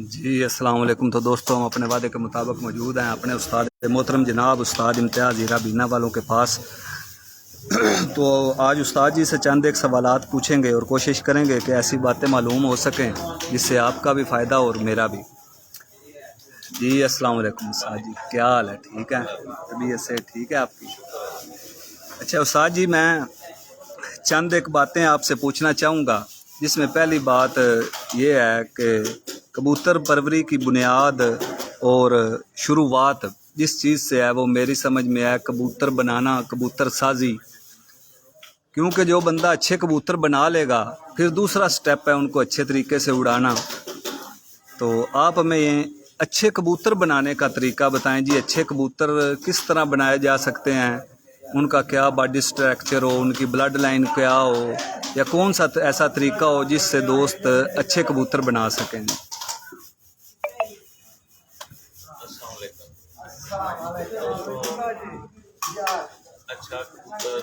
जी अस्सलाम वालेकुम। तो दोस्तों, हम अपने वादे के मुताबिक मौजूद हैं अपने उस्ताद मोहतरम जनाब उस्ताद इम्तियाज़ हीरा बीना वालों के पास। तो आज उस्ताद जी से चंद एक सवालात पूछेंगे और कोशिश करेंगे कि ऐसी बातें मालूम हो सकें जिससे आपका भी फ़ायदा और मेरा भी। जी अस्सलाम वालेकुम उस्ताद जी, क्या हाल है? ठीक है, तबीयत से ठीक है आपकी? अच्छा उस्ताद जी, मैं चंद एक बातें आपसे पूछना चाहूँगा, जिसमें पहली बात ये है कि कबूतर परवरी की बुनियाद और शुरुआत जिस चीज़ से है वो मेरी समझ में है कबूतर बनाना, कबूतर साजी। क्योंकि जो बंदा अच्छे कबूतर बना लेगा फिर दूसरा स्टेप है उनको अच्छे तरीके से उड़ाना। तो आप हमें ये अच्छे कबूतर बनाने का तरीका बताएं जी। अच्छे कबूतर किस तरह बनाए जा सकते हैं, उनका क्या बॉडी स्ट्रक्चर हो, उनकी ब्लड लाइन क्या हो, या कौन सा ऐसा तरीका हो जिससे दोस्त अच्छे कबूतर बना सकें। अच्छा कबूतर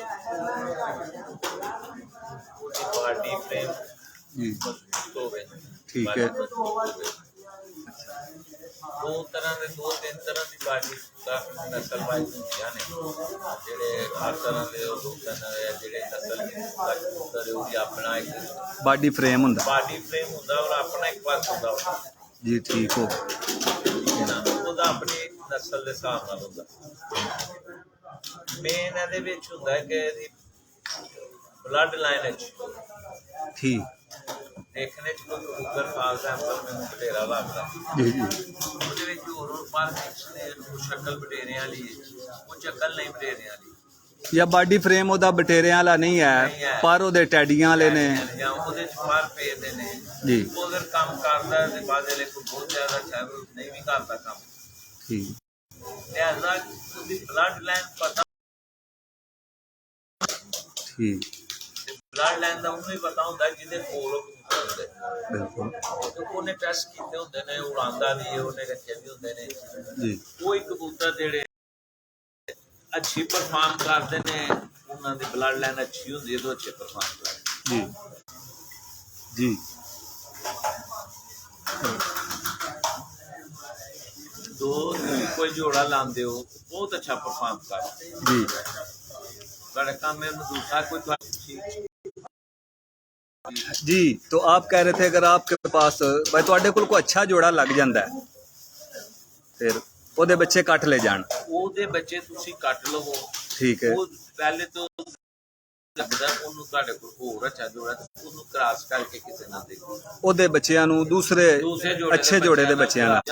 बॉडी फ्रेम जी होवे, ठीक है। दो तरह के दो तीन तरह की बॉडी काफी नस्ल वाइज होंदियां ने जेडे हर तरह के जेडे नस्ल कबूतर है अपना एक बॉडी फ्रेम हुंदा, बॉडी फ्रेम हुंदा और अपना एक वर्क हुंदा जी ठीक हो ना, ਉਹਦਾ अपनी नस्ल के हिसाब नाल हुंदा। मेन ਇਹਦੇ ਵਿੱਚ ਹੁੰਦਾ ਕਿ ਇਹਦੀ ब्लड लाइन ठीक देखने च कोई कबूतर खास सैंपल मैनूं बटेरा लगदा जी जी ਉਹਦੇ ਵਿੱਚ ਹੋਰ ਪਰ शक्ल बटेरे वाली वो शक्ल नहीं बटेरे वाली या बॉडी फ्रेम ਉਹਦਾ ਬਟੇਰਿਆਂ ਵਾਲਾ नहीं है पर ਉਹਦੇ ਟੈਡੀਆਂ ਵਾਲੇ ਨੇ ਜਾਂ ਉਹਦੇ ਚ ਪਰ ਪੇਦੇ ਨੇ ਜੀ। ਉਹ ਅਗਰ ਕੰਮ ਕਰਦਾ ਤੇ ਬਾਅਦ ਵਾਲੇ ਕੋਈ ਬਹੁਤ ਜ਼ਿਆਦਾ ਸ਼ਾਇਦ ਨਹੀਂ ਵੀ ਕਰਦਾ ਕੰਮ। ठीक ਲਿਹਾਜ਼ਾ ਉਹਦੀ ਬਲੱਡ ਲਾਈਨ ਪਤਾ, ठीक ਬਲੱਡ ਲਾਈਨ ਦਾ ਉਹਨੂੰ ਹੀ ਪਤਾ ਹੁੰਦਾ ਜਿਹਦੇ ਕੋਲ ਹੁੰਦੇ बिल्कुल ਤੇ ਉਹਨੇ ਟੈਸਟ ਕੀਤੇ ਹੁੰਦੇ ਨੇ, ਉਡਾਉਂਦਾ ਵੀ ਉਹਨੇ ਰੱਖੇ ਵੀ ਹੁੰਦੇ ਨੇ जी ਉਹ ਇੱਕ ਕਬੂਤਰ ਜਿਹੜੇ अच्छी परफॉर्म करते हैं उन्होंने ब्लड लाइन अच्छी होंगी तो अच्छे परफॉर्म करते जी जी दो कोई जोड़ा लाते हो बहुत अच्छा परफॉर्म करते जी बड़ा काम है दूसरा कोई जी। तो आप कह रहे थे अगर आपके पास भाई तुहाडे कोल कोई अच्छा जोड़ा लग जाता है फिर ਉਹਦੇ ਬੱਚੇ ਕੱਟ ਲੈ ਜਾਣ, ਉਹਦੇ ਬੱਚੇ ਤੁਸੀਂ ਕੱਟ ਲਵੋ। ਠੀਕ ਹੈ। ਉਹ ਪਹਿਲੇ ਤੋਂ ਲੱਗਦਾ ਉਹਨੂੰ ਤੁਹਾਡੇ ਕੋਲ ਹੋਰ ਅੱਛਾ ਜੋੜਾ ਉਹਨੂੰ ਕ੍ਰਾਸ ਕਰਕੇ ਕਿਸੇ ਨਾਲ ਦੇਖੋ, ਉਹਦੇ ਬੱਚਿਆਂ ਨੂੰ ਦੂਸਰੇ ਅੱਛੇ ਜੋੜੇ ਦੇ ਬੱਚਿਆਂ ਨਾਲ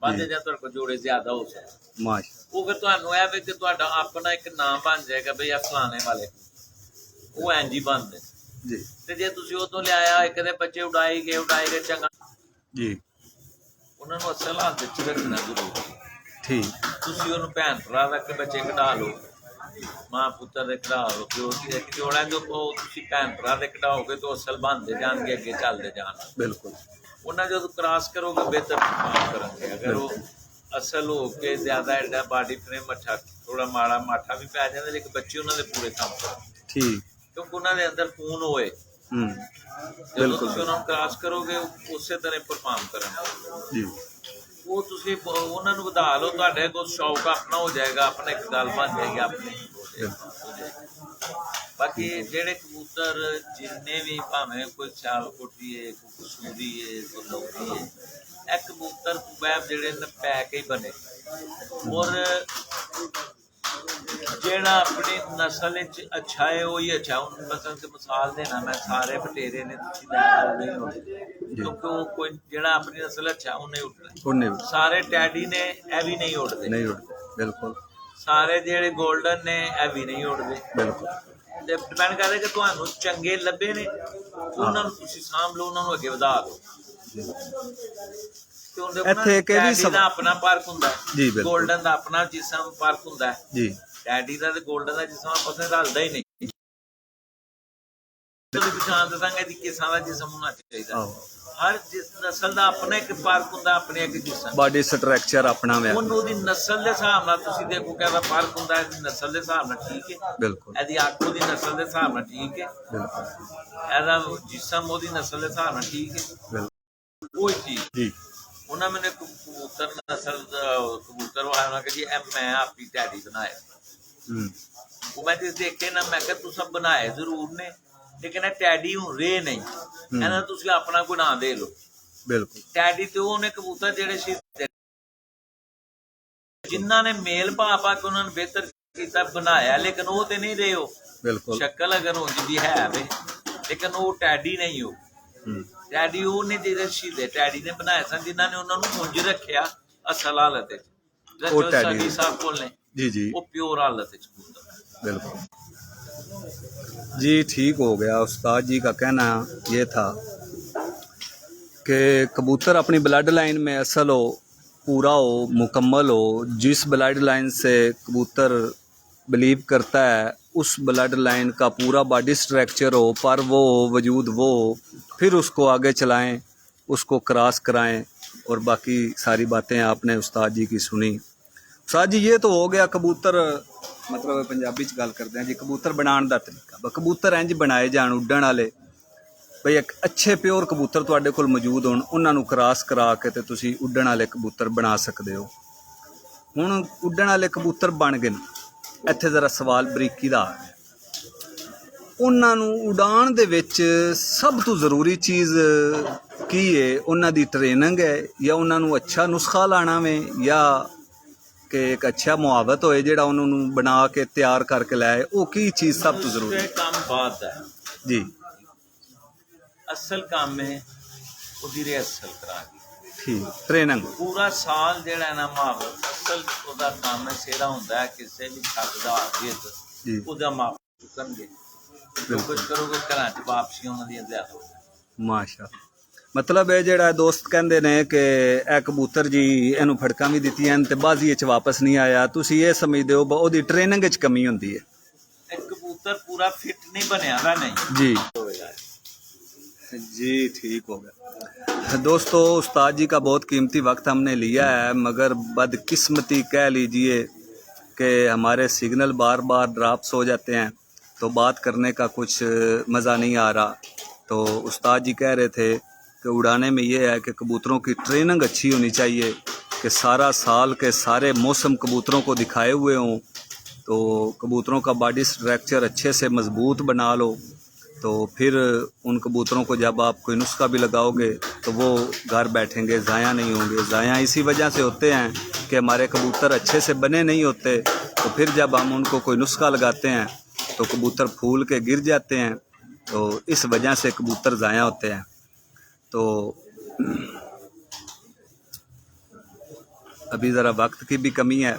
ਵਾਧੇ ਜਾਂ ਤੁਹਾਡੇ ਕੋਲ ਜੋੜੇ ਜ਼ਿਆਦਾ ਹੋ ਸਕਦੇ ਮਾਸ਼। ਉਹ ਫਿਰ ਤੁਹਾਨੂੰ ਇਹ ਵੀ ਕਿ ਤੁਹਾਡਾ ਆਪਣਾ ਇੱਕ ਨਾਮ ਬਣ ਜਾਏਗਾ ਬਈ ਆ ਫਲਾਣੇ ਵਾਲੇ ਉਹ ਇੰਜ ਹੀ ਬਣਦੇ ਜੀ। ਤੇ ਜੇ ਤੁਸੀਂ ਉਹ ਤੋਂ ਲਿਆਇਆ ਇੱਕ ਦੇ ਬੱਚੇ ਉਡਾਏ ਗਏ ਚੰਗਾ ਜੀ ਉਹਨਾਂ ਨੂੰ ਅਸਲ ਹੱਥ ਵਿੱਚ ਰੱਖਣਾ ਜ਼ਰੂਰੀ। ਠੀਕ ਤੁਸੀਂ ਉਹਨੂੰ ਭੈਣ ਭਰਾ ਰੱਖ ਕੇ ਬੱਚੇ ਕਢਾ ਲਓ, ਮਾਂ ਪੁੱਤਰ ਦੇ ਕਢਾ ਲਓ, ਪਿਓ ਦੀ ਇੱਕ ਜੋੜਾ ਜੋ ਤੁਸੀਂ ਭੈਣ ਭਰਾ ਦੇ ਕਢਾਓਗੇ ਤਾਂ ਅਸਲ ਬਣਦੇ ਜਾਣਗੇ, ਅੱਗੇ ਚੱਲਦੇ ਜਾਣ। ਬਿਲਕੁਲ ਉਹਨਾਂ ਜਦੋਂ ਕ੍ਰਾਸ ਕਰੋਗੇ ਬਿਹਤਰ ਕੰਮ ਕਰਨਗੇ। ਅਗਰ ਉਹ ਅਸਲ ਹੋ ਕੇ ਜ਼ਿਆਦਾ ਐਡਾ ਬਾਡੀ ਫਰੇਮ ਅੱਛਾ ਥੋੜਾ ਮਾੜਾ ਮਾਠਾ ਵੀ ਪੈ ਜਾਂਦਾ ਲੇਕਿਨ ਬੱਚੇ ਉਹਨਾਂ ਦੇ ਪੂਰੇ ਕੰਮ ਕਰਨ, ਠੀਕ ਕਿਉਂਕਿ ਉਹਨਾਂ ਦੇ ਅੰਦਰ ਖੂਨ ਹੋਏ। ਜਦੋਂ ਤੁਸੀਂ ਉਹਨਾਂ ਨੂੰ ਕ੍ਰਾਸ ਕਰੋਗੇ ਉਸੇ ਤਰ੍ਹਾਂ ਪਰਫਾਰਮ ਕਰਨ ਜੀ। ਉਹ ਤੁਸੀਂ ਉਹਨਾਂ ਨੂੰ ਵਧਾ ਲਓ, ਤੁਹਾਡੇ ਕੋਲ ਸ਼ੌਕ ਆਪਣਾ ਹੋ ਜਾਏਗਾ, ਆਪਣਾ ਇੱਕ ਗੱਲ ਬਣ ਜਾਏਗੀ ਆਪਣੀ। ਬਾਕੀ ਜਿਹੜੇ ਕਬੂਤਰ ਜਿੰਨੇ ਵੀ ਭਾਵੇਂ ਕੋਈ ਸਿਆਲਕੋਟੀ ਹੈ, ਕੋਈ ਕਸੂਰੀ ਹੈ, ਕੋਈ ਲੋਕੀ ਹੈ, ਇਹ ਕਬੂਤਰ ਵੈਬ ਜਿਹੜੇ ਨੇ ਪੈ ਕੇ ਹੀ ਬਣੇ ਔਰ ਜਿਹੜਾ ਆਪਣੀ ਨਸਲ ਵਿੱਚ ਅੱਛਾ ਹੈ ਉਹੀ ਅੱਛਾ। ਹੁਣ ਮਸਲ ਤੇ ਮਿਸਾਲ ਦੇਣਾ ਮੈਂ ਸਾਰੇ ਬਟੇਰੇ ਨੇ ਤੁਸੀਂ ਨਹੀਂ ਹੋਣੇ ਕਿਉਂਕਿ ਉਹ ਕੋਈ ਜਿਹੜਾ ਆਪਣੀ ਨਸਲ ਅੱਛਾ ਉਹਨੇ ਉੱਡਣਾ। ਸਾਰੇ ਟੈਡੀ ਨੇ ਇਹ ਵੀ ਨਹੀਂ ਉੱਡਦੇ, ਨਹੀਂ ਉੱਡਦੇ ਬਿਲਕੁਲ। ਸਾਰੇ ਜਿਹੜੇ ਗੋਲਡਨ ਨੇ ਇਹ ਵੀ ਨਹੀਂ ਉੱਡਦੇ ਬਿਲਕੁਲ। ਤੇ ਡਿਪੈਂਡ ਕਰਦਾ ਕਿ ਤੁਹਾਨੂੰ ਚੰਗੇ ਲੱਭੇ ਨੇ ਉਹਨਾਂ ਨੂੰ ਤੁਸੀਂ ਸਾਂਭ ਲਓ, ਉਹਨਾਂ ਨੂੰ ਅੱਗੇ ਵਧਾ ਲਓ। ਇੱਥੇ ਇੱਕ ਵੀ ਦਾ ਆਪਣਾ ਫਰਕ ਹੁੰਦਾ ਜੀ, ਗੋਲਡਨ ਦਾ ਆਪਣਾ ਜਿਸਮ ਫਰਕ ਹੁੰਦਾ ਜੀ। ਟੈਡੀ ਦਾ ਤੇ ਗੋਲਡਨ ਦਾ ਜਿਸਮ ਆਪਸ ਵਿੱਚ ਰਲਦਾ ਹੀ ਨਹੀਂ। ਤੁਸੀਂ ਪਛਾਣ ਦੱਸਾਂਗੇ ਕਿ ਕਿਸਾਂ ਦਾ ਜਿਸਮ ਹੋਣਾ ਚਾਹੀਦਾ। हर जिस नस्ल का अपना एक फर्क होंगे, अपने एक जिसम ਬਾਡੀ ਸਟਰਕਚਰ ਆਪਣਾ ਵੇ ਉਹਦੀ ਨਸਲ ਦੇ ਹਿਸਾਬ ਨਾਲ ਤੁਸੀਂ ਦੇਖੋ ਕਿ ਇਹਦਾ ਫਰਕ ਹੁੰਦਾ ਹੈ। ਨਸਲ ਦੇ ਹਿਸਾਬ ਨਾਲ ਠੀਕ ਹੈ, ਬਿਲਕੁਲ ਇਹਦੀ ਅੱਖ ਉਹਦੀ ਨਸਲ ਦੇ ਹਿਸਾਬ ਨਾਲ ਠੀਕ ਹੈ, ਬਿਲਕੁਲ ਇਹਦਾ ਜਿਸਮ ਉਹਦੀ ਨਸਲ ਦੇ ਹਿਸਾਬ ਨਾਲ ਠੀਕ ਹੈ। ਬਿਲਕੁਲ ਕੋਈ ਚੀਜ਼ ਜੀ ਉਹਨਾਂ ਮੈंने ਕਬੂਤਰ ਨਸਲ ਕਬੂਤਰ ਵਾਲਾ ਉਹਨਾਂ ਕਿ ਜੀ ਇਹ ਮੈਂ ਆਪਣੀ ਟੈਡੀ ਬਣਾਇਆ। ਹੂੰ ਉਹ ਮੈਂ ਜਿਸ ਦੇਖੇ ਨਾ ਮੈਂ ਕਿਹਾ ਤੁਸੀਂ ਬਣਾਏ ਜ਼ਰੂਰ ਨੇ ਲੇਕਿਨ ਇਹ ਟੈਡੀ ਹੁਣ ਰੇ ਨਹੀਂ, ਇਹਨਾਂ ਤੁਸੀਂ ਆਪਣਾ ਗੁਨਾਹ ਦੇ ਲਓ। ਬਿਲਕੁਲ ਟੈਡੀ ਤੇ ਉਹਨੇ ਕਬੂਤਰ ਜਿਹੜੇ ਸੀ ਜਿਨ੍ਹਾਂ ਨੇ ਮੇਲ ਪਾ ਪਾ ਕੇ ਉਹਨਾਂ ਨੂੰ ਬਿਹਤਰ ਕੀਤਾ ਬਣਾਇਆ, ਲੇਕਿਨ ਉਹ ਤੇ ਨਹੀਂ ਰਹੇ। ਉਹ ਬਿਲਕੁਲ ਸ਼ਕਲ ਅਗਰ ਉਹ ਜਿਹਦੀ ਹੈ ਵੇ ਲੇਕਿਨ ਉਹ ਟੈਡੀ ਨਹੀਂ। ਉਹ ਟੈਡੀ ਉਹਨੇ ਜਿਹੜੇ ਸ਼ਹੀਦੇ ਟੈਡੀ ਨੇ ਬਣਾਏ ਸਨ ਜਿਨ੍ਹਾਂ ਨੇ ਉਹਨਾਂ ਨੂੰ ਮੁੰਜ ਰੱਖਿਆ ਅਸਲ ਹਾਲਤ ਵਿੱਚ। ਉਹ ਟੈਡੀ ਸਾਡੀ ਸਾਹਿਬ ਕੋਲ ਨੇ जी जी ਉਹ ਪਿਓਰ ਹਾਲਤ ਵਿੱਚ ਕਬੂਤਰ। बिल्कुल जी ठीक हो गया। उस्ताद जी का कहना ये था कि कबूतर अपनी ब्लड लाइन में असल हो, पूरा हो, मुकम्मल हो। जिस ब्लड लाइन से कबूतर बिलीव करता है उस ब्लड लाइन का पूरा बॉडी स्ट्रक्चर हो, पर वो हो, वजूद वो हो, फिर उसको आगे चलाएं, उसको क्रॉस कराएं। और बाकी सारी बातें आपने उस्ताद जी की सुनी। उस्ताद जी ये तो हो गया कबूतर, मतलब पंजाबी च गल करते हैं जी कबूतर बनाने का तरीका। कबूतर इंज बनाए जान उड्डण वाले बई एक अच्छे प्योर कबूतर तुहाडे कोल मौजूद होण, उन्हां नूं क्रॉस करा के ते तुसीं उड्डण वाले कबूतर बना सकदे हो। हुण उड्डण वाले कबूतर बन गए, इत्थे जरा सवाल बरीकी दा आ गया। उन्हां नूं उडाण दे विच सब तो ज़रूरी चीज़ की है? उन्हां दी ट्रेनिंग है या उन्हां नूं अच्छा नुस्खा लाना वे या कि एक अच्छा मुहावत होए जिहड़ा उन्होंने बना के तैयार करके लाए? वो की चीज़ सब तो जरूरी है? काम बात है जी, असल काम है ਉਹਦੀ ਰਿਹਰਸਲ ਕਰਾ ਕੇ ठीक ट्रेनिंग ਪੂਰਾ ਸਾਲ ਜਿਹੜਾ ਹੈ ਨਾ ਮੁਹਾਵਤ ਅਸਲ ਉਹਦਾ ਕੰਮ ਹੈ ਸੇਰਾ ਹੁੰਦਾ ਹੈ। ਕਿਸੇ ਵੀ ਛੱਤ ਦਾ ਜਿੱਤ जी ਉਹਦਾ ਮਾਪ ਚੁੱਕਣਗੇ, ਜੋ ਕੁਝ ਕਰੋਗੇ ਘਰਾਂ 'ਚ ਵਾਪਸੀ ਉਹਨਾਂ ਦੀਆਂ ਜ਼ਿਆਦਾ ਹੋਊਗੀ। माशा मतलब ये ਜਿਹੜਾ ਦੋਸਤ ਕਹਿੰਦੇ ਨੇ ਕਿ ਇਹ ਕਬੂਤਰ ਜੀ ਇਹਨੂੰ ਫੜਕਾਂ ਵੀ ਦਿੱਤੀਆਂ ਤੇ ਬਾਜ਼ੀ 'ਚ ਵਾਪਸ ਨਹੀਂ ਆਇਆ, ਤੁਸੀਂ ਇਹ ਸਮਝਦੇ ਹੋ ਉਹਦੀ ਟ੍ਰੇਨਿੰਗ 'ਚ ਕਮੀ ਹੁੰਦੀ ਹੈ? ਇੱਕ ਕਬੂਤਰ पूरा फिट नहीं बनया हुआ नहीं जी होएगा। जी ठीक हो गया। दोस्तों उस्ताद जी का बहुत कीमती वक्त हमने लिया है, मगर बदकिस्मती कह लीजिए कि हमारे सिग्नल बार बार ड्रॉप्स हो जाते हैं तो बात करने का कुछ मज़ा नहीं आ रहा। तो उस्ताद जी कह रहे थे कि उड़ाने में ये है कि कबूतरों की ट्रेनिंग अच्छी होनी चाहिए कि सारा साल के सारे मौसम कबूतरों को दिखाए हुए हों, तो कबूतरों का बॉडी स्ट्रक्चर अच्छे से मज़बूत बना लो, तो फिर उन कबूतरों को जब आप कोई नुस्खा भी लगाओगे तो वो घर बैठेंगे, ज़ाया नहीं होंगे। ज़ाया इसी वजह से होते हैं कि हमारे कबूतर अच्छे से बने नहीं होते, तो फिर जब हम उनको कोई नुस्खा लगाते हैं तो कबूतर फूल के गिर जाते हैं, तो इस वजह से कबूतर ज़ाया होते हैं। तो अभी ज़रा वक्त की भी कमी है,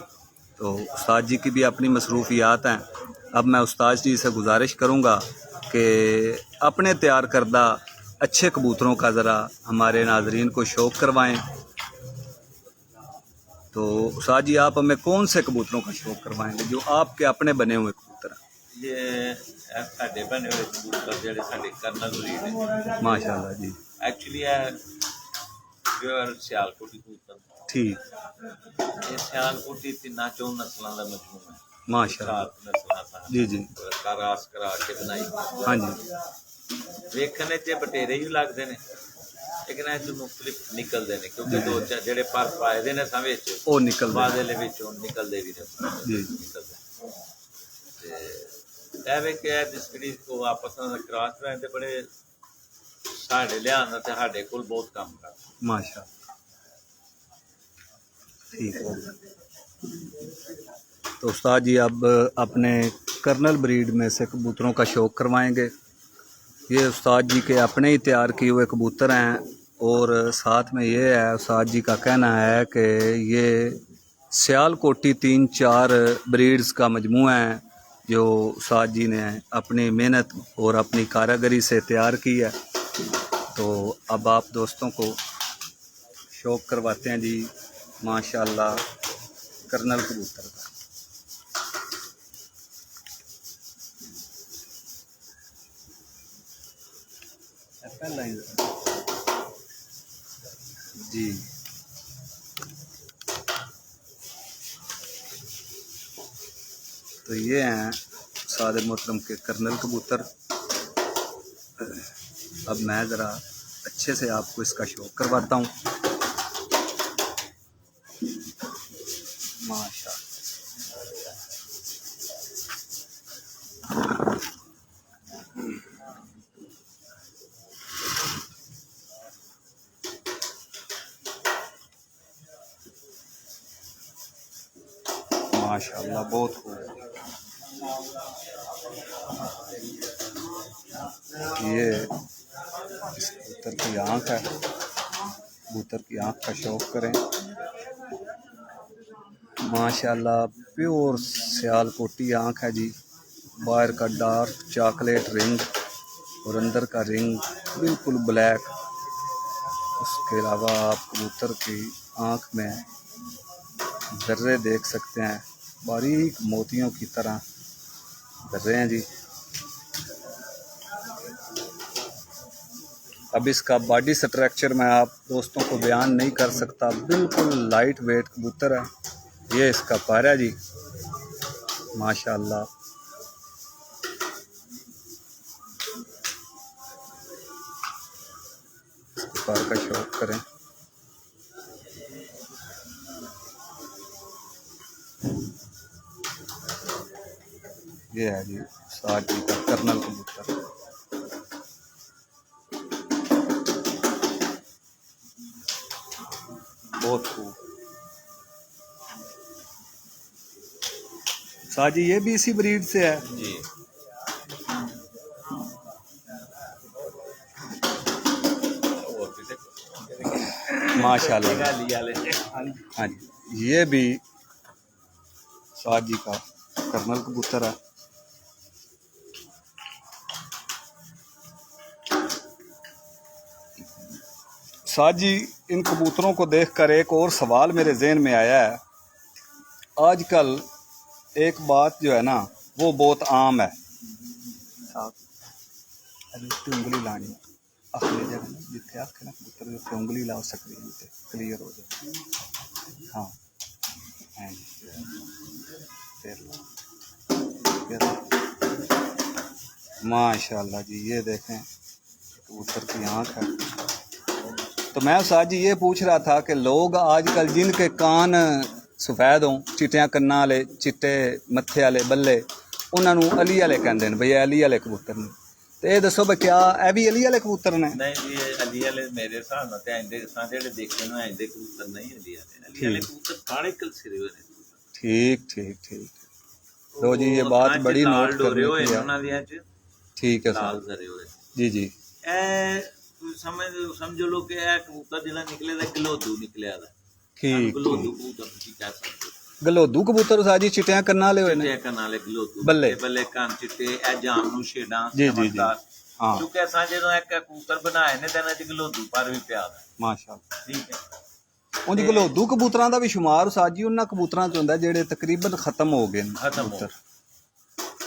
तो उस्ताद जी की भी अपनी मसरूफियात हैं। अब मैं उस्ताद जी से गुजारिश करूँगा कि अपने तैयार करदा अच्छे कबूतरों का ज़रा हमारे नाजरीन को शौक़ करवाएं। तो उस्ताद जी आप हमें कौन से कबूतरों का शौक़ करवाएंगे जो आपके अपने बने हुए कबूतर हैं? ये साढ़े बने हुए कबूतर ਜਿਹੜੇ ਸਾਡੇ ਕਰਨਲ ਬਰੀਡ ਨੇ माशाल्लाह जी एक्चुअली है प्योर सियालकोटी कबूतर। ठीक ਇਹ ਸਿਆਲਕੋਟੀ ਤਿੰਨਾਂ ਚੋਂ ਨਸਲਾਂ ਦਾ ਮਜਮੂਆ ਹੈ। माशाल्लाह ਸਾਤ ਨਸਲਾਂ ਦਾ जी जी ਕਾਰਾਸ ਕਰਾ ਕੇ ਬਣਾਈ। हाँ जी ਵੇਖਣ 'ਚ ਬਟੇਰੇ ਹੀ ਲੱਗਦੇ ਨੇ ਲੇਕਿਨ ਇਹ 'ਚ ਮੁxtਲਿਫ ਨਿਕਲਦੇ ਨੇ ਕਿਉਂਕਿ ਦੋ ਚਾਰ ਜਿਹੜੇ ਪਰ ਪਾਏ ਨੇ ਸਾਂ ਵਿੱਚ ਉਹ ਨਿਕਲਦੇ ਬਾਅਦ ਦੇ ਵਿੱਚੋਂ ਨਿਕਲਦੇ ਵੀ ਨੇ ਜੀ ਨਿਕਲਦੇ ਤੇ ਇਹ ਵੇ ਕਿ ਇਹ ਜਿਹੜੀ ਉਹ ਆਪਸ ਨਾਲ ਕਰਾਸ ਰਹੇ ਤੇ ਬੜੇ ਸਾਡੇ ਲਿਆਉਣ ਤੇ ਸਾਡੇ ਕੋਲ ਬਹੁਤ ਕੰਮ ਕਰਦੇ। माशाल्लाह ठीक हो गया। तो उस्ताद जी अब अपने कर्नल ब्रीड में से कबूतरों का शौक़ करवाएंगे। ये उस्ताद जी के अपने ही तैयार किए हुए कबूतर हैं, और साथ में ये है उस्ताद जी का कहना है कि ये सियालकोटी 3-4 ब्रीड्स का मजमूआ है जो उस्ताद जी ने अपनी मेहनत और अपनी कारीगरी से तैयार की है। तो अब आप दोस्तों को शौक़ करवाते हैं जी माशाल्लाह कर्नल कबूतर का। पहला ही जी। तो ये हैं उस्ताद मोहतरम के कर्नल कबूतर। अब मैं ज़रा अच्छे से आपको इसका शौक करवाता हूँ। माशाअल्लाह। माशाअल्लाह बहुत खूब। ये इस कबूतर की आँख है। कबूतर की आँख का शौक करें। माशाअल्लाह प्योर सियालकोटी आँख है जी। बाहर का डार्क चॉकलेट रिंग और अंदर का रिंग बिल्कुल ब्लैक। उसके अलावा आप कबूतर की आँख में जर्रे देख सकते हैं, बारीक मोतियों की तरह जर्रे हैं जी। अब इसका बॉडी स्ट्रक्चर मैं आप दोस्तों को बयान नहीं कर सकता, बिल्कुल लाइट वेट कबूतर है। ये इसका पर है जी माशाअल्लाह। इसके पर का शौक करें। ये है जी उस्ताद जी का कर्नल कबूतर। बहुत खूब। उस्ताद जी ये भी इसी ब्रीड से है जी। माशाअल्लाह। हाँ जी ये भी उस्ताद जी का कर्नल कबूतर है। उस्ताद जी इन कबूतरों को देखकर एक और सवाल मेरे जहन में आया है। आजकल एक बात जो है ना वो बहुत आम है। उंगली लानी आखिरी जगह जिथे आखे ना कबूतर उत्ते उंगली ला स्क्रीन पे क्लियर हो जाए। हाँ माशाल्लाह जी ये देखें कबूतर की आँख है। तो मैं उस्ताद जी ये पूछ रहा था कि लोग आजकल जिनके कान सफेद हों, चिट्टियां कन्ना वाले, चिट्टे मत्थे वाले बल्ले, उन्होंने अली वाले कहते हैं, भैया अली वाले कबूतर ने। तो ये दसो भाई क्या ए भी अली वाले कबूतर ने? नहीं जी अली वाले मेरे हिसाब नाल ते आंदे जेहड़े देखे ना आंदे कबूतर नहीं अली वाले कबूतर काले कल सिरे हुए ने। ठीक ठीक ठीक ठीक। तो जी ये बात बड़ी नोट करने की है। उन्हां दियां च ठीक है लाल सर सरे हुए जी जी। ए समझो लो कि ए कबूतर जिहड़ा निकले दा गलोदू निकलिया दा। ठीक गलोदू कबूतर तुसीं कह सकदे हो। गलोदू कबूतर उस्ताद जी चिट्टियां कन्ना वाले हुए ने। चिट्टे कन्ना वाले गलोदू बल्ले बल्ले कान चिट्टे ए जामनू शेडां जी जी जी। हाँ क्योंकि असां जो एक कबूतर बनाए ने ते इन्हां च गलोदू पर भी पिया दा। माशाअल्लाह। ठीक है उंज गलोदू कबूतरां दा भी शुमार उस्ताद जी उन्हां कबूतरां च हुंदा जेहड़े तकरीबन खत्म हो गए कबूतर।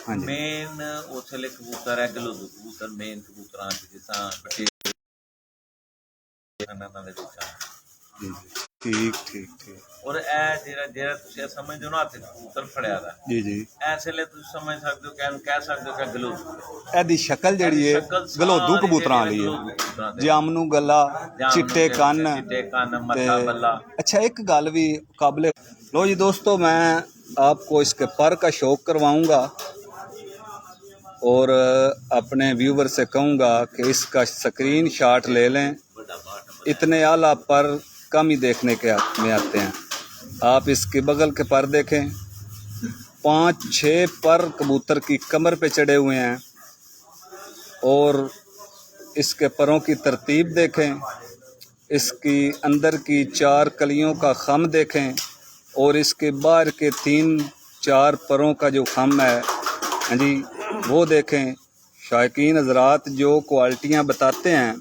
हाँ जी मेन उसले कबूतर है गलोदू कबूतर मेन कबूतरां च जिसां बटे जी ठीक ठीक ठीक। और ए जेहड़ा तुसीं समझदे हो ना हत्थ कबूतर फड़िया दा जी जी इस वेले तुसीं समझ सकदे हो कि कह सकदे हो कि गलोदू एदी शक्ल जेहड़ी है गलोदू कबूतरां वाली है। जामनू गला चिट्टे कन्न मत्था बल्ला। अच्छा एक गल भी काबिले लो जी दोस्तों मैं आपको इसके पर का शौक करवाऊंगा और अपने व्यूवर से कहूँगा कि इसका स्क्रीन शॉट ले लें। इतने आला पर कम ही देखने के में आते हैं। आप इसके बगल के पर देखें, 5-6 पर कबूतर की कमर पे चढ़े हुए हैं और इसके परों की तरतीब देखें, इसकी अंदर की 4 कलियों का खम देखें और इसके बाहर के 3-4 परों का जो खम है हाँ जी वो देखें। शायकीन हज़रात जो क्वालिटियाँ बताते हैं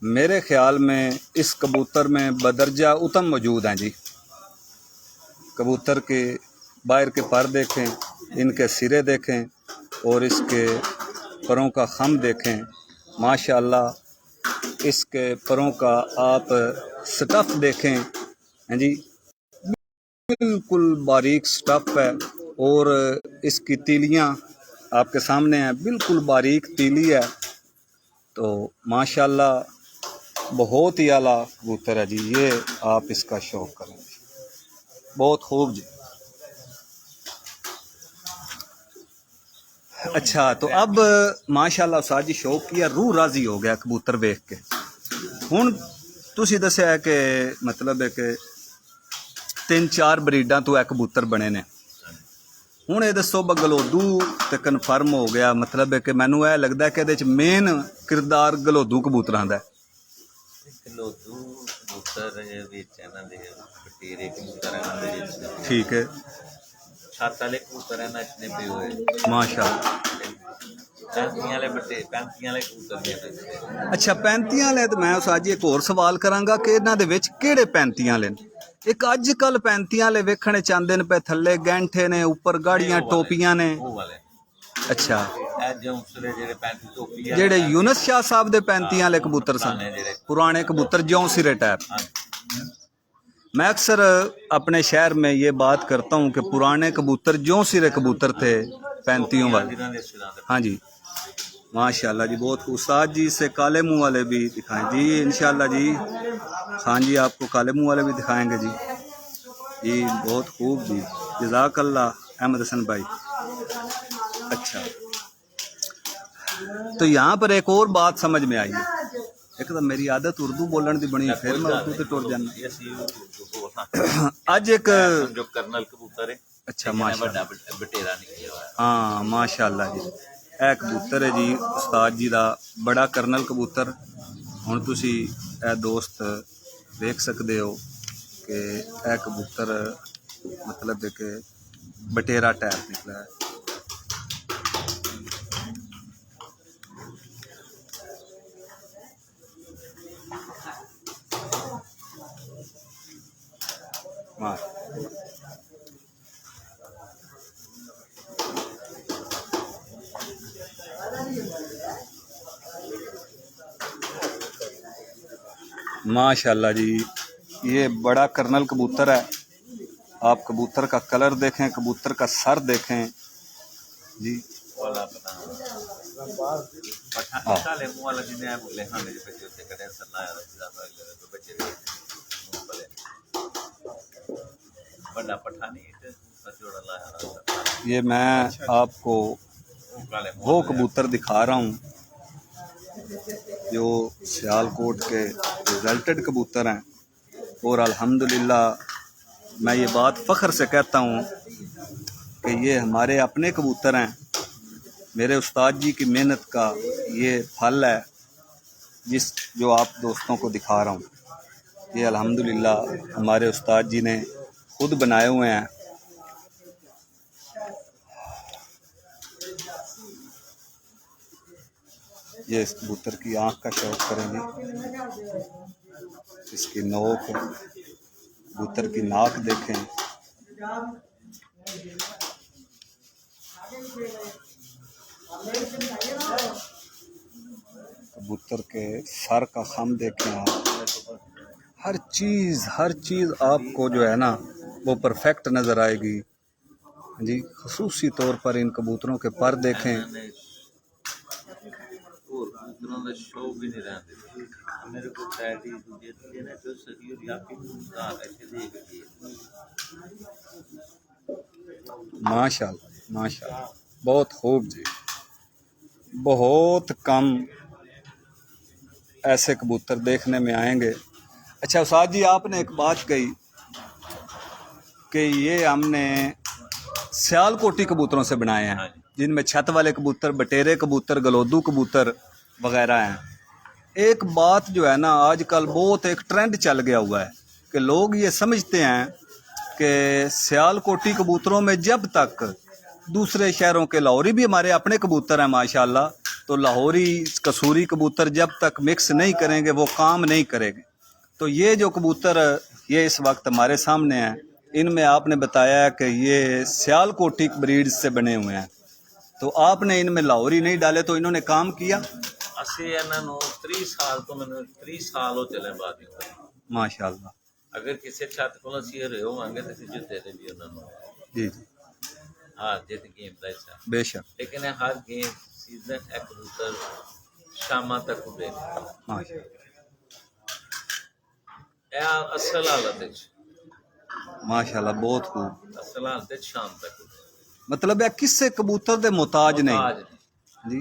मेरे ख़्याल में इस कबूतर में बदरजा उत्तम मौजूद हैं जी। कबूतर के बाहर के पर देखें, इनके सिरे देखें और इसके परों का खम देखें। माशाअल्लाह इसके परों का आप स्टफ़ देखें, हैं जी, बिल्कुल बारीक स्टफ़ है। और इसकी तीलियां आपके सामने हैं, बिल्कुल बारीक तीली है। तो माशाल्लाह बहुत ही आला कबूतर है जी। ये आप इसका शौक़ करें, बहुत खूब जी। अच्छा, तो अब माशाल्लाह उस्ताद जी शौक किया, रूह राजी हो गया कबूतर देख के। हुण तुसी दस्सिया है कि मतलब है कि 3-4 ब्रीडां तो है कबूतर बने ने। हुण ये दसो गलोदू ते कन्फर्म हो गया, मतलब है कि मैनू यह लगता है कि इहदे च मेन किरदार गलोदू कबूतरां दा है। गलोदू कबूतर विच इन्हां दे बटेरे कबूतर इन्हां दे विच ठीक है, छत वाले कबूतर इन्हां च ने पे होए माशाल्लाह। पैंतियां वाले पैंतियां वाले कबूतर भी इन्हां च ने। अच्छा, 35 वाले तो मैं उस्ताद जी एक होर सवाल करांगा कि इन्हां दे विच किहड़े 35 वाले ने? एक अजकल 35 वाले वेखणे च आंदे ने पे, थल्ले गैंठे ने, उपर गाड़ियां टोपियां ने। ਉਹ ਵਾਲੇ अच्छा, ਇਹ ਜੌਂਸਲੇ ਜਿਹੜੇ 35 ਟੋਪੀ ਆ जेड़े यूनस शाह साहब दे 35 वाले कबूतर सन, ਜਿਹੜੇ पुराने कबूतर ज्यों सिरे टाइप। मैं अक्सर अपने शहर में ये बात करता हूँ कि पुराने कबूतर ज्यों सिरे कबूतर थे 35 वाले। ਜਿਨ੍ਹਾਂ ਦੇ ਸਿਰਾਂ ਦੇ हाँ जी, माशाल्लाह जी, बहुत उस्ताद जी से काले मुंह वाले भी दिखाएं जी इंशाल्लाह जी। हाँ जी, आपको काले मुंह वाले भी दिखाएंगे जी। जी बहुत खूब जी, जज़ाकल्लाह अहमद हसन भाई। अच्छा, तो यहाँ पर एक और बात समझ में आई है। एक तो मेरी आदत उर्दू बोलने की बनी, फिर मैं उर्दू से टुर जाना। ਇਹ ਅਸੀਂ ਬੋਲਣਾ अज एक ਜੋ ਕਰਨਲ ਕਬੂतर ਹੈ अच्छा माशाल्लाह, ਵੱਡਾ ਬਟੇਰਾ ਨਿਕਲਿਆ ਹੋਇਆ हाँ माशाल्लाह जी, ਇਹ कबूतर है जी उस्ताद जी का बड़ा करनल कबूतर। हुण तुसी ਇਹ दोस्त देख सकते हो कि ਇਹ कबूतर मतलब है कि बटेरा टाइप निकला है। वाह, माशाल्लाह जी, ये बड़ा कर्नल कबूतर है। आप कबूतर का कलर देखें, कबूतर का सर देखें जी। ਵਾਲਾ ਬਣਾ ਪਠਾ ਕਾਲੇ ਮੂੰਹ ਵਾਲਾ ਜਿਹਨੇ ਆ ਬੋਲੇ ਹਾਂ ਮੇਰੇ ਬੱਚੇ ਉੱਤੇ ਕਦੇ ਸੱਲਾ ਆ ਰਿਹਾ ਤਾਂ ਬੱਚੇ ਦੇ ਵੱਡਾ ਪਠਾ ਨਹੀਂ ਤੇ ਸਜੋੜਾ ਲਾਇਆ। ये मैं आपको ਉਹ ਕਾਲੇ वो कबूतर दिखा रहा हूँ जो सियालकोट के रिजल्टेड कबूतर हैं। और अल्हम्दुलिल्लाह मैं ये बात फ़ख्र से कहता हूँ कि ये हमारे अपने कबूतर हैं। मेरे उस्ताद जी की मेहनत का ये फल है, जिस जो आप दोस्तों को दिखा रहा हूँ। ये अल्हम्दुलिल्लाह हमारे उस्ताद जी ने खुद बनाए हुए हैं। ये इस कबूतर की आँख का शौक करेंगे, इसकी नोक, कबूतर की नाक देखें। कबूतर के सर का खम देखें आप। हर चीज़ आपको जो है ना वो परफेक्ट नज़र आएगी जी। ख़ुसूसी तौर पर इन कबूतरों के पर देखें। ਹੋਰ ਕਬੂਤਰਾਂ ਦਾ ਸ਼ੌਕ ਵੀ ਨਹੀਂ ਰਹਿੰਦੇ ਮੇਰੇ ਕੋਲ ਟੈਡੀ ਦੂਜੇ ਨੇ ਜੋ ਸਹੀ ਹੋ ਗਿਆ ਕਿ ਨਾ ऐसे देख के माशाल्लाह माशाल्लाह, बहुत खूब जी। बहुत कम ऐसे कबूतर देखने में आएंगे। अच्छा उस्ताद जी, आपने एक बात कही कि ये हमने सियालकोटी कबूतरों से बनाए हैं, जिनमें छत वाले कबूतर, बटेरे कबूतर, गलोदू कबूतर वगैरह हैं। एक बात जो है ना आजकल बहुत एक ट्रेंड चल गया हुआ है कि लोग ये समझते हैं कि सियालकोटी कबूतरों में जब तक दूसरे शहरों के लाहौरी भी हमारे अपने कबूतर हैं माशाल्लाह, तो लाहौरी कसूरी कबूतर जब तक मिक्स नहीं करेंगे वो काम नहीं करेंगे। तो ये जो कबूतर ये इस वक्त हमारे सामने हैं, इनमें आपने बताया कि ये सियालकोटी ब्रीड से बने हुए हैं, तो आपने इनमें लाहौरी नहीं डाले तो इन्होंने काम किया? ਅਸੀਂ ਇਹਨਾਂ ਨੂੰ 30 ਸਾਲ ਤੋਂ ਮੈਨੂੰ 30 ਸਾਲ ਹੋ ਚਲੇ ਬਾਦੀ माशाल्लाह। ਅਗਰ ਕਿਸੇ ਛੱਤ ਕੋਲ ਅਸੀਂ ਰਹੇ ਹੋਵਾਂਗੇ ਤਾਂ ਅਸੀਂ ਜਿੱਤੇ ਦੇ ਵੀ ਉਹਨਾਂ ਨੂੰ जी जी ਹਾਂ ਜਿੱਤ ਗੇਮ ਦਾ ਹਿੱਸਾ बेशक ਲੇਕਿਨ ਇਹ ਹਰ ਗੇਮ ਸੀਜ਼ਨ ਇੱਕ ਕਬੂਤਰ ਸ਼ਾਮਾਂ ਤੱਕ ਉੱਡੇ माशाल्लाह ਇਹ ਅਸਲ ਹਾਲਤ ਵਿੱਚ माशाल्लाह बहुत खूब। ਅਸਲ ਹਾਲਤ ਵਿੱਚ ਸ਼ਾਮ ਤੱਕ ਉੱਡੇ मतलब है किसे कबूतर दे मोहताज नहीं आज जी।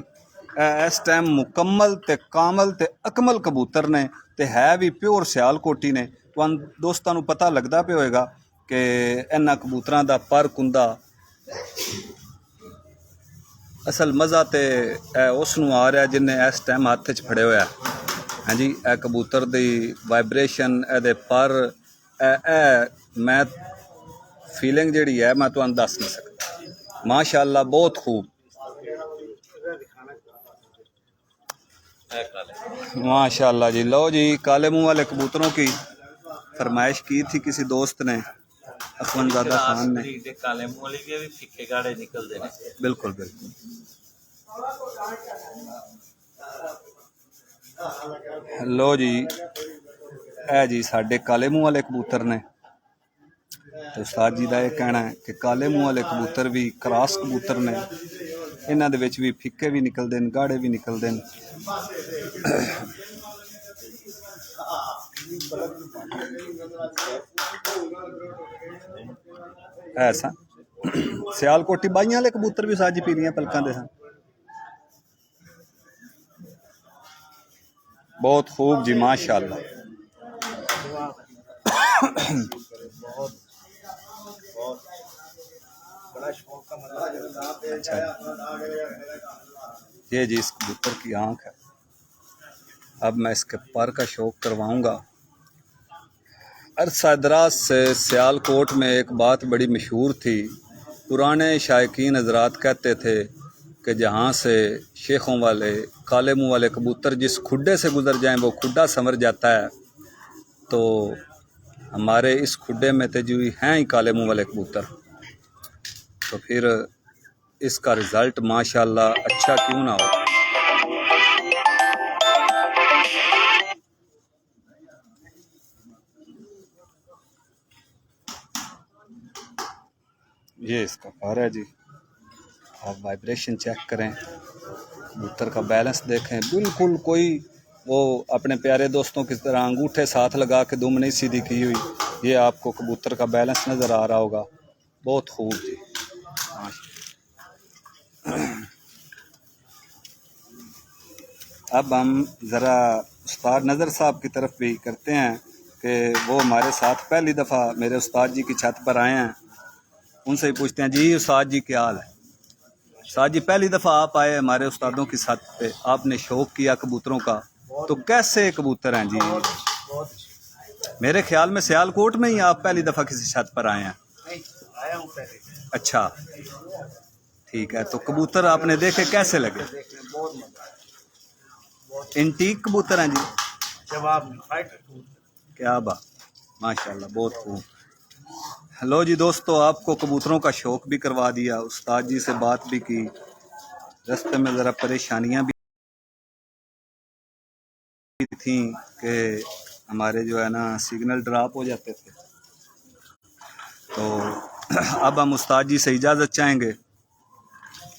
इस टाइम मुकम्मल ते कामल ते अकमल कबूतर ने ते है भी प्योर सियालकोटी ने। तुहानू दोस्तां नू पता लगदा पे होएगा कि इन्हां कबूतरां दा पर कुंदा असल मज़ा ते उस नू आ रहा जिन्हें इस टाइम हत्थ च फड़े होया। हाँ जी ए कबूतर दी वाइब्रेशन ए पर मैं फीलिंग जिहड़ी है मैं तुहानू दस नहीं सकता। माशाअल्लाह बहुत खूब ਇਹ ਕਾਲੇ माशाअल्लाह जी। लो जी काले मुंह वाले कबूतरों की फरमाइश की थी किसी दोस्त ने, अखवंजादा खान ने। ਦੇ ਕਾਲੇ ਮੂਲੀ ਦੇ ਵੀ ਫਿੱਕੇ ਗਾੜੇ ਨਿਕਲਦੇ ਨੇ बिल्कुल बिल्कुल। लो जी ए जी साडे काले मुंह वाले कबूतर ने। तो उस्ताद जी का यह कहना है कि काले मुंह वाले कबूतर भी क्रॉस कबूतर ने, इन्हां दे विच भी फिक्के भी निकलते हैं गाढ़े भी निकलते हैं। ऐसा सियालकोटी बाइयां वाले कबूतर भी साजी पीलियां पलकां दे सन। बहुत खूब जी माशाअल्लाह। अच्छा ये जी इस कबूतर की आंख है। अब मैं इसके पर का शौक करवाऊंगा। अरसा दराज से सियालकोट में एक बात बड़ी मशहूर थी। पुराने शायकीन हजरात कहते थे कि जहाँ से शेखों वाले काले मुंह वाले कबूतर जिस खुड्डे से गुजर जाएं वो खुड्डा संवर जाता है। तो हमारे इस खुड्डे में तो जो हैं ही काले मुंह वाले कबूतर, तो फिर इसका रिज़ल्ट माशाल्लाह अच्छा क्यों ना हो। ये इसका पर है जी। आप वाइब्रेशन चेक करें, कबूतर का बैलेंस देखें, बिल्कुल कोई वो अपने प्यारे दोस्तों की तरह अंगूठे साथ लगा के दुम नहीं सीधी की हुई। ये आपको कबूतर का बैलेंस नज़र आ रहा होगा। बहुत खूब जी। अब हम ज़रा उस्ताद नज़र साहब की तरफ भी करते हैं कि वो हमारे साथ पहली दफ़ा मेरे उस्ताद जी की छत पर आए हैं। उनसे ही पूछते हैं जी उस्ताद जी क्या हाल है। उस्ताद जी पहली दफ़ा आप आए हमारे उस्तादों की छत पे, आपने शौक़ किया कबूतरों का, तो कैसे कबूतर हैं जी? मेरे ख्याल में सियालकोट में ही आप पहली दफ़ा किसी छत पर आए हैं। आया हूँ पहले। अच्छा ठीक है, तो कबूतर आपने देखे कैसे लगे? बहुत मजा आया। इंटीक कबूतर हैं जी। जवाब में फाइटर क्या बात, माशाल्लाह बहुत खूब। हेलो जी दोस्तों, आपको कबूतरों का शौक़ भी करवा दिया, उस्ताद जी से बात भी की। रास्ते में ज़रा परेशानियां भी थी कि हमारे जो है ना सिग्नल ड्रॉप हो जाते थे। तो अब हम उस्ताद जी से इजाज़त चाहेंगे।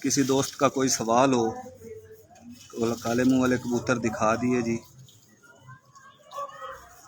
किसी दोस्त का कोई सवाल हो तो काले मुंह वाले कबूतर दिखा दिए जी।